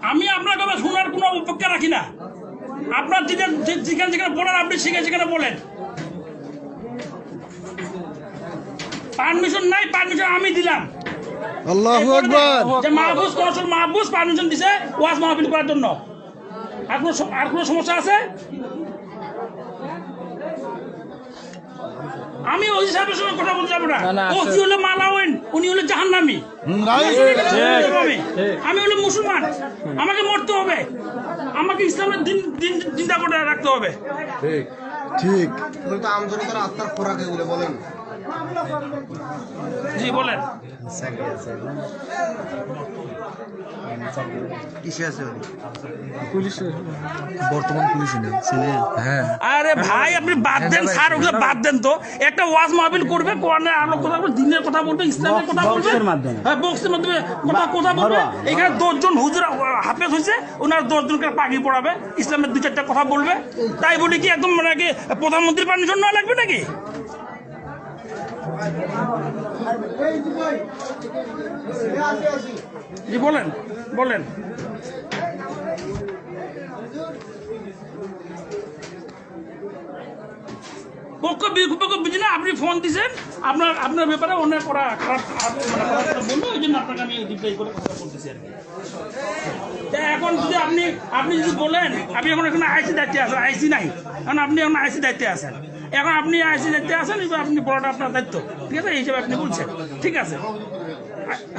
আমি আপনার কথা শোনার কোনো অপেক্ষা রাখি না। আপনার যেখানে যেখানে বলেন আপনি সেখানে বলেন। পারমিশন নাই, পারমিশন আমি দিলাম। আল্লাহু আকবার। যে মাহবুব কনসুল মাহবুব পারমিশন দিছে ওয়াজ মাহফিল করার জন্য। আর কোনো সমস্যা আছে? আমি ওই সাহেবের সঙ্গে কথা বলতে যাবো না। ওসি হলে মালাউন, উনি হলে জাহান্নামী। আমি হলো মুসলমান, আমাকে মরতে হবে, আমাকে ইসলামের দিন চিন্তা করে রাখতে হবে। ঠিক। আমজনতার আত্মার খোরাক এগুলো বলেন। জি বলেন। কিসে আছে বর্তমান পুলিশ নেই। হ্যাঁ। আরে ভাই আপনি বাদ দেন স্যার, ওগুলো বাদ দেন তো। একটা ওয়াজ মাহফিল করবে, কোরআনের আলো কথা বলবে, দিনের কথা বলবে, ইসলামের কথা বলবে, হ্যাঁ বক্সের মাধ্যমে কথা বলবে। এখানে 10 জন হুজুর হাফেজ হয়েছে, ওনার 10 জনকে পাগড়ি পড়াবে, ইসলামের 2-4টা কথা বলবে। তাই বলি কি একদম মানে কি প্রধানমন্ত্রীর পারমিশন না লাগবে নাকি? জি বলেন বলেন। পক্ষ বিপক্ষ বুঝি না, আপনি ফোন দিয়েছেন, আপনার ব্যাপারে অনেক ওরা খারাপ বললো, ওই জন্য আপনাকে আমি রিপ্লাই করে কথা বলতেছি আর কি। এখন যদি আপনি যদি বলেন আপনি এখন এখানে আইসি দায়িত্বে আছেন, আইসি নাই এখন, আপনি এখন আইসি দায়িত্বে আছেন, এখন আপনি আইসি দায়িত্বে আছেন, এবার আপনি বলাটা আপনার দায়িত্ব, ঠিক আছে, এই হিসাবে আপনি বলছেন, ঠিক আছে।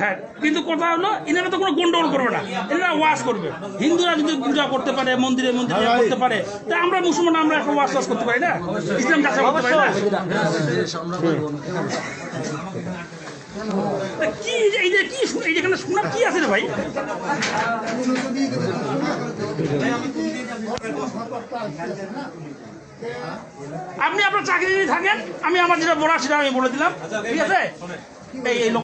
হ্যাঁ, কিন্তু কথা হলো এনারা তো কোনো গন্ডগোল করবে না, এনারা ওয়াজ করবে। হিন্দুরা যদি পূজা করতে পারে, মন্দিরে মন্দিরে করতে পারে, তা আমরা মুসলমান আমরা একটা ওয়াজ করতে পারি না, ইসলাম যাচাই করতে পারি না। কি এই যে কি এইখানে শোনার কি আছে রে ভাই? আপনি আপনার চাকরি থাকেন, আমি আমার যেটা বলার সেটা আমি বলে দিলাম, ঠিক আছে। এই